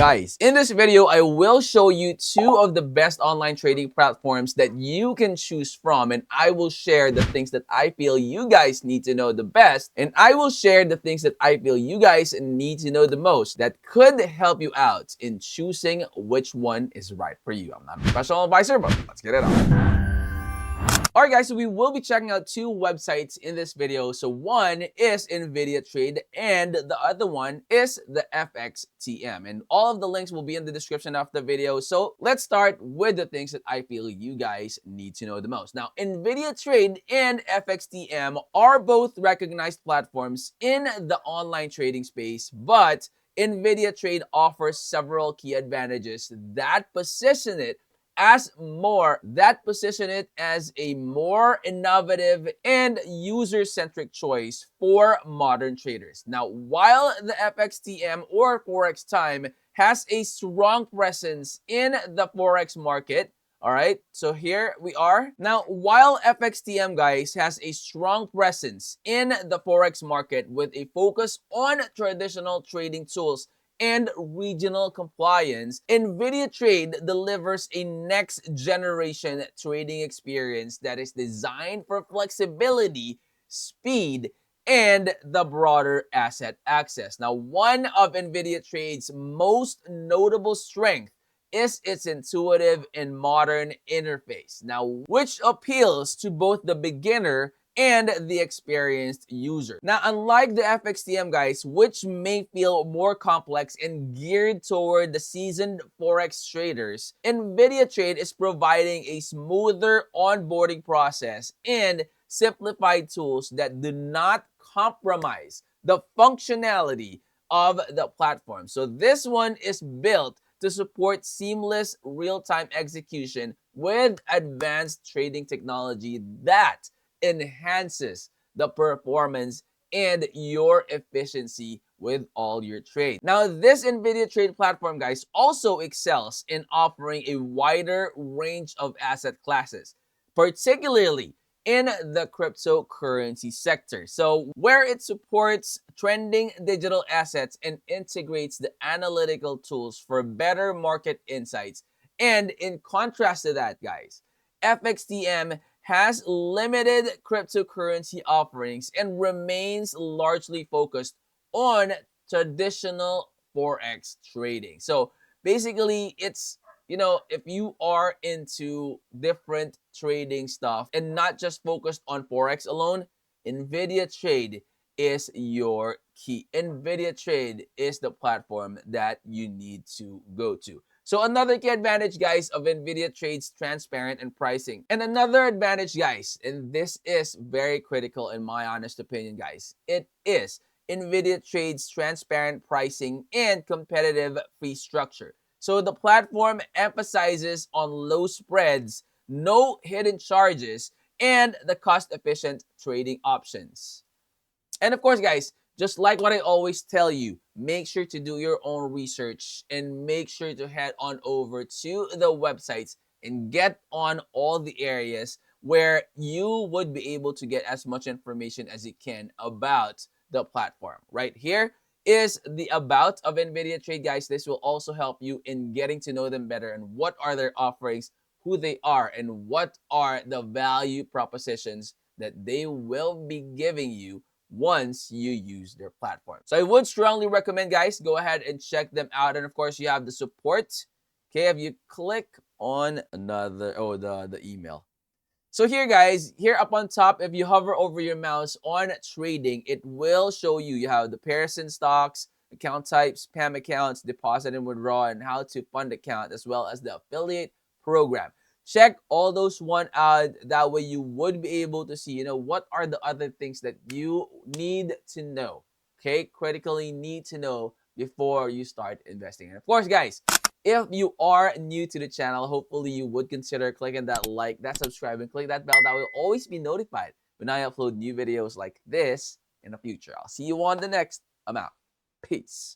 Guys, in this video, I will show you two of the best online trading platforms that you can choose from, and I will share the things that I feel you guys need to know the best, and I will share the things that I feel you guys need to know the most that could help you out in choosing which one is right for you. I'm not a professional advisor, but let's get it on. Alright guys, so we will be checking out two websites in this video. So one is Invidia Trade and the other one is the FXTM. And all of the links will be in the description of the video. So let's start with the things that I feel you guys need to know the most. Now, Invidia Trade and FXTM are both recognized platforms in the online trading space, but Invidia Trade offers several key advantages that position it as a more innovative and user-centric choice for modern traders. Now, while the FXTM or Forex Time has a strong presence in the Forex market, all right, so here we are. Now, while FXTM, guys, has a strong presence in the Forex market with a focus on traditional trading tools and regional compliance, Invidia Trade delivers a next-generation trading experience that is designed for flexibility, speed, and the broader asset access. Now, one of Invidia Trade's most notable strengths is its intuitive and modern interface, now which appeals to both the beginner and the experienced user. Now, unlike the FXTM, guys, which may feel more complex and geared toward the seasoned Forex traders, Invidia Trade is providing a smoother onboarding process and simplified tools that do not compromise the functionality of the platform. So this one is built to support seamless real-time execution with advanced trading technology that enhances the performance and your efficiency with all your trades. Now, this Invidia Trade platform, guys, also excels in offering a wider range of asset classes, particularly in the cryptocurrency sector. So where it supports trending digital assets and integrates the analytical tools for better market insights. And in contrast to that, guys, FXTM has limited cryptocurrency offerings and remains largely focused on traditional Forex trading. So basically, it's, if you are into different trading stuff and not just focused on Forex alone, Invidia Trade is your key. Invidia Trade is the platform that you need to go to. So another key advantage, guys, of Invidia Trade's transparent and pricing. And another advantage, guys, and this is very critical in my honest opinion, guys, it is Invidia Trade's transparent pricing and competitive fee structure. So the platform emphasizes on low spreads, no hidden charges, and the cost-efficient trading options. And of course, guys, just like what I always tell you, make sure to do your own research and make sure to head on over to the websites and get on all the areas where you would be able to get as much information as you can about the platform. Right here is the about of Invidia Trade, guys. This will also help you in getting to know them better and what are their offerings, who they are, and what are the value propositions that they will be giving you once you use their platform. So I would strongly recommend, guys, go ahead and check them out. And of course, you have the support. Okay, if you click on the email. So here, guys, here up on top, if you hover over your mouse on trading, it will show you have the pairs and stocks, account types, spam accounts, deposit and withdraw, and how to fund account, as well as the affiliate program. Check all those one out. That way you would be able to see, what are the other things that you need to know, okay? Critically need to know before you start investing. And of course, guys, if you are new to the channel, hopefully you would consider clicking that like, that subscribe, and click that bell. That will always be notified when I upload new videos like this in the future. I'll see you on the next. I'm out. Peace.